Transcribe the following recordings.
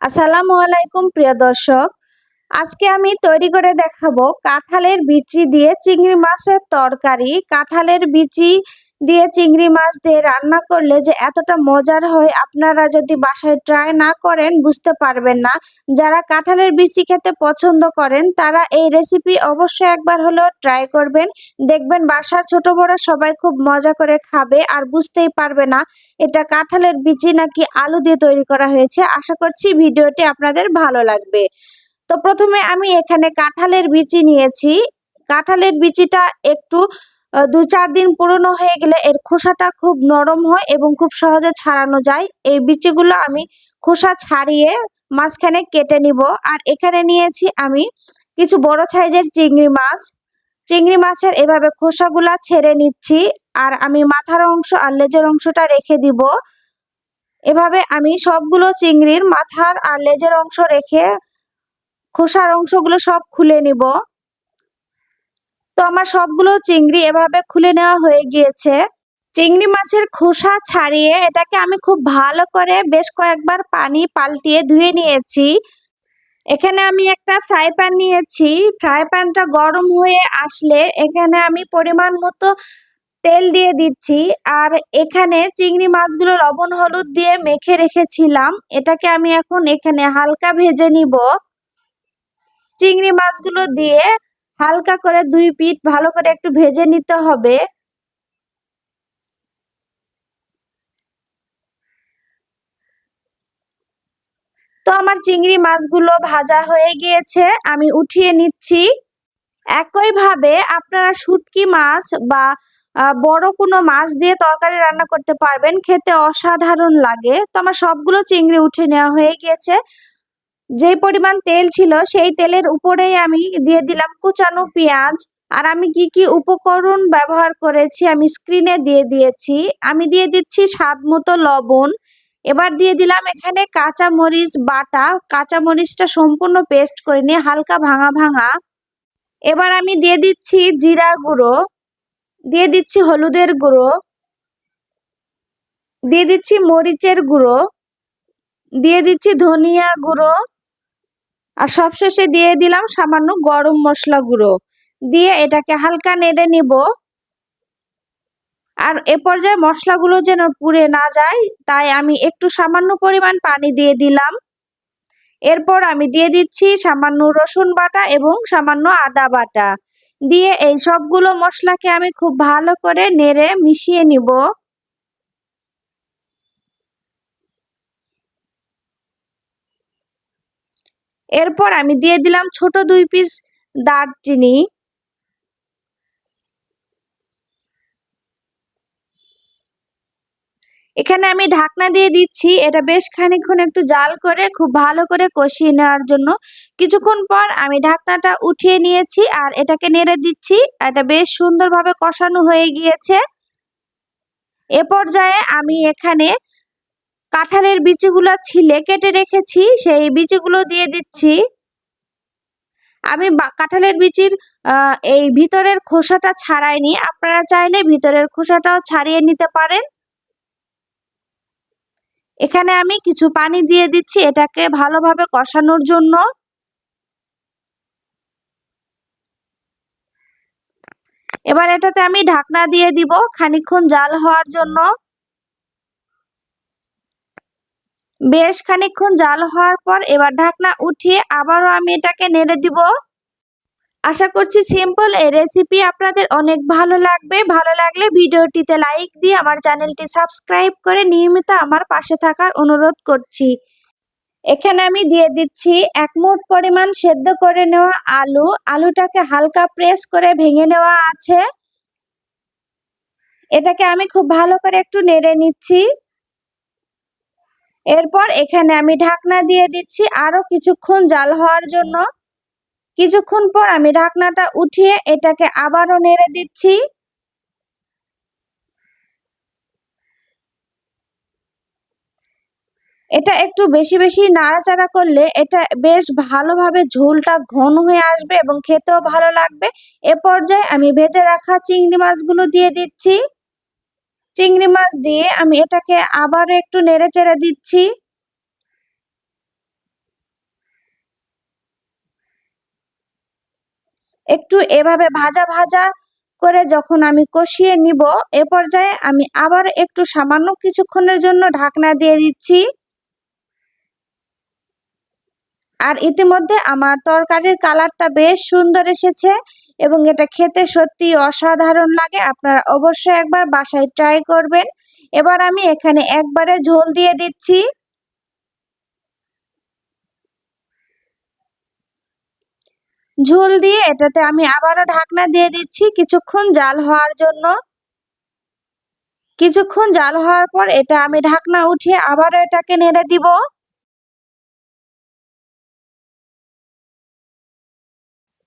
আসসালামু আলাইকুম প্রিয় দর্শক। আজকে আমি তৈরি করে দেখাবো কাঁঠালের বিচি দিয়ে চিংড়ি মাছের তরকারি। কাঁঠালের বিচি দিয়ে চিংড়ি মাছ দিয়ে রান্না করলে যে এতটা মজার হয়, আপনারা যদি বাসায় ট্রাই না করেন বুঝতে পারবেন না। যারা কাঁঠালের বিচি খেতে পছন্দ করেন তারা এই রেসিপি অবশ্যই একবার হলেও ট্রাই করবেন। দেখবেন বাসার ছোট বড় সবাই খুব মজা করে খাবে আর বুঝতেই পারবে না এটা কাঁঠালের বিচি নাকি আলু দিয়ে তৈরি করা হয়েছে। আশা করছি ভিডিওটি আপনাদের ভালো লাগবে। তো প্রথমে আমি এখানে কাঁঠালের বিচি নিয়েছি। কাঁঠালের বিচিটা একটু ২-৪ দিন পুরনো হয়ে গেলে এর খোসাটা খুব নরম হয় এবং খুব সহজে ছাড়ানো যায়। এই বিচিগুলো আমি খোসা ছাড়িয়ে মাঝখানে কেটে নিব। আর এখানে নিয়েছি আমি কিছু বড় সাইজের চিংড়ি মাছ। চিংড়ি মাছের এভাবে খোসাগুলা ছেড়ে নিচ্ছি। আর আমি মাথার অংশ আর লেজের অংশটা রেখে দিব। এভাবে আমি সবগুলো চিংড়ির মাথার আর লেজের অংশ রেখে খোসার অংশগুলো সব খুলে নিব। তো আমার সবগুলো চিংড়ি এভাবে খুলে নেওয়া হয়ে গিয়েছে। চিংড়ি মাছের খোসা ছাড়িয়ে এটাকে আমি খুব ভালো করে বেশ কয়েকবার পানি পাল্টিয়ে ধুয়ে নিয়েছি। এখানে আমি একটা ফ্রাই প্যান নিয়েছি। ফ্রাই প্যানটা গরম হয়ে আসলে এখানে আমি পরিমাণ মতো তেল দিয়ে দিচ্ছি। আর এখানে চিংড়ি মাছগুলো লবণ হলুদ দিয়ে মেখে রেখেছিলাম, এটাকে আমি এখন এখানে হালকা ভেজে নিব। চিংড়ি মাছগুলো দিয়ে হালকা করে ২ পিঠ ভালো করে একটু ভেজে নিতে হবে। তো আমার চিংড়ি মাছগুলো ভাজা হয়ে গিয়েছে, আমি উঠিয়ে নিচ্ছি। একইভাবে আপনারা শুটকি মাছ বা বড় কোনো মাছ দিয়ে তরকারি রান্না করতে পারবেন, খেতে অসাধারণ লাগে। তো আমার সবগুলো চিংড়ি উঠে নেওয়া হয়ে গিয়েছে। যেই পরিমাণ তেল ছিল সেই তেলের উপরেই আমি দিয়ে দিলাম কুচানো পেঁয়াজ। আর আমি কি কি উপকরণ ব্যবহার করেছি আমি স্ক্রিনে দিয়ে দিয়েছি। আমি দিয়ে দিচ্ছি স্বাদ মতো লবণ। এবার দিয়ে দিলাম এখানে কাঁচা মরিচ বাটা। কাঁচা মরিচটা সম্পূর্ণ পেস্ট করে নিয়ে হালকা ভাঙা ভাঙা। এবার আমি দিয়ে দিচ্ছি জিরা গুঁড়ো, দিয়ে দিচ্ছি হলুদের গুঁড়ো, দিয়ে দিচ্ছি মরিচের গুঁড়ো, দিয়ে দিচ্ছি ধনিয়া গুঁড়ো, আর সবশেষে দিয়ে দিলাম সামান্য গরম মশলা গুঁড়ো। দিয়ে এটাকে হালকা নেড়ে নিব। আর এ পর্যায়ে মশলাগুলো যেন পুড়ে না যায় তাই আমি একটু সামান্য পরিমাণ পানি দিয়ে দিলাম। এরপর আমি দিয়ে দিচ্ছি সামান্য রসুন বাটা এবং সামান্য আদা বাটা। দিয়ে এই সবগুলো মশলাকে আমি খুব ভালো করে নেড়ে মিশিয়ে নিব। এরপর আমি দিয়ে দিলাম ছোট ২ পিস দারচিনি। এখানে আমি ঢাকনা দিয়ে দিচ্ছি, এটা বেশ খানিকক্ষণ একটু জাল করে খুব ভালো করে কষিয়ে নেওয়ার জন্য। কিছুক্ষণ পর আমি ঢাকনাটা উঠিয়ে নিয়েছি আর এটাকে নেড়ে দিচ্ছি। এটা বেশ সুন্দরভাবে কষানো হয়ে গিয়েছে। এ পর্যায়ে আমি এখানে কাঁঠালের বিচিগুলো ছিলে কেটে রেখেছি, সেই বিচিগুলো দিয়ে দিচ্ছি। আমি কাঁঠালের বিচির এই ভিতরের খোসাটা ছাড়াইনি, আপনারা চাইলে ভিতরের খোসাটাও ছাড়িয়ে নিতে পারেন। এখানে আমি কিছু পানি দিয়ে দিচ্ছি এটাকে ভালোভাবে কষানোর জন্য। এবার এটাতে আমি ঢাকনা দিয়ে দিব খানিকক্ষণ জাল হওয়ার জন্য। বেশ খানিকক্ষণ জাল হওয়ার পর এবার ঢাকনা উঠিয়ে আবারও আমি এটাকে নেড়ে দিব। আশা করছি সিম্পল এই রেসিপি আপনাদের অনেক ভালো লাগবে। ভালো লাগলে ভিডিওটিতে লাইক দিয়ে আমার চ্যানেলটি সাবস্ক্রাইব করে নিয়মিত আমার পাশে থাকার অনুরোধ করছি। এখানে আমি দিয়ে দিচ্ছি ১ মুঠ পরিমাণ সেদ্ধ করে নেওয়া আলু। আলুটাকে হালকা প্রেস করে ভেঙে নেওয়া আছে। এটাকে আমি খুব ভালো করে একটু নেড়ে নিচ্ছি। এরপর এখানে আমি ঢাকনা দিয়ে দিচ্ছি আরো কিছুক্ষণ জাল হওয়ার জন্য। কিছুক্ষণ পর আমি ঢাকনাটা উঠিয়ে এটাকে আবারও নেড়ে দিচ্ছি। এটা একটু বেশি বেশি নাড়াচাড়া করলে এটা বেশ ভালোভাবে ঝোলটা ঘন হয়ে আসবে এবং খেতেও ভালো লাগবে। এ পর্যায়ে আমি ভেজে রাখা চিংড়ি মাছগুলো দিয়ে দিচ্ছি। চিংড়ি মাছ দিয়ে আমি এটাকে আবারও একটু নেড়েচেড়ে দিচ্ছি। একটু এভাবে ভাজা ভাজা করে যখন আমি কষিয়ে নিব, এ পর্যায়ে আমি আবার একটু সামান্য কিছুক্ষণের জন্য ঢাকনা দিয়ে দিচ্ছি। আর ইতিমধ্যে আমার তরকারির কালারটা বেশ সুন্দর এসেছে এবং এটা খেতে সত্যি অসাধারণ লাগে। আপনারা অবশ্যই একবার বাসায় ট্রাই করবেন। এবার আমি এখানে একবারে ঝোল দিয়ে দিচ্ছি। ঝোল দিয়ে এটাতে আমি আবারও ঢাকনা দিয়ে দিচ্ছি কিছুক্ষণ জাল হওয়ার জন্য। কিছুক্ষণ জাল হওয়ার পর এটা আমি ঢাকনা উঠিয়ে আবারও এটাকে নেড়ে দিব।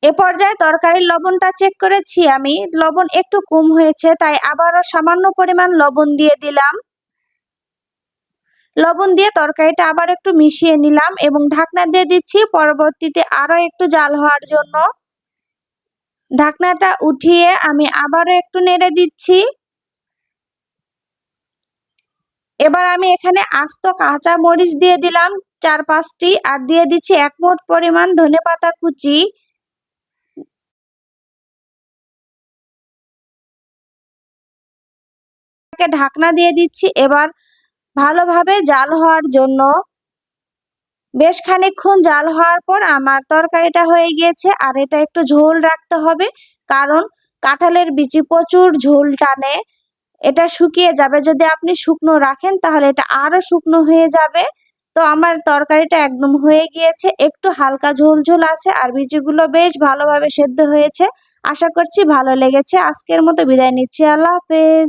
এ পর্যায়ে তরকারির লবণটা চেক করেছি আমি, লবণ একটু কম হয়েছে, তাই আবারও সামান্য পরিমাণ লবণ দিয়ে দিলাম। লবণ দিয়ে তরকারিটা আবার একটু মিশিয়ে নিলাম এবং ঢাকনা দিয়ে দিচ্ছি পরবর্তীতে আরো একটু জাল হওয়ার জন্য। ঢাকনাটা উঠিয়ে আমি আবারও একটু নেড়ে দিচ্ছি। এবার আমি এখানে আস্ত কাঁচা মরিচ দিয়ে দিলাম 4-5টি, আর দিয়ে দিচ্ছি 1 মুঠ পরিমাণ ধনেপাতা কুচি। ঢাকনা দিয়ে দিচ্ছি এবার ভালোভাবে জাল হওয়ার জন্য। বেশ খানিকক্ষণ জাল হওয়ার পর আমার তরকারিটা হয়ে গিয়েছে। আর এটা একটু ঝোল রাখতে হবে, কারণ কাঁঠালের বিচি প্রচুর ঝোল টানে। এটা শুকিয়ে যাবে, যদি আপনি শুকনো রাখেন তাহলে এটা আরো শুকনো হয়ে যাবে। তো আমার তরকারিটা একদম হয়ে গিয়েছে, একটু হালকা ঝোল ঝোল আছে আর বিচিগুলো বেশ ভালোভাবে সেদ্ধ হয়েছে। আশা করছি ভালো লেগেছে। আজকের মতো বিদায় নিচ্ছি। আল্লাহ হাফেজ।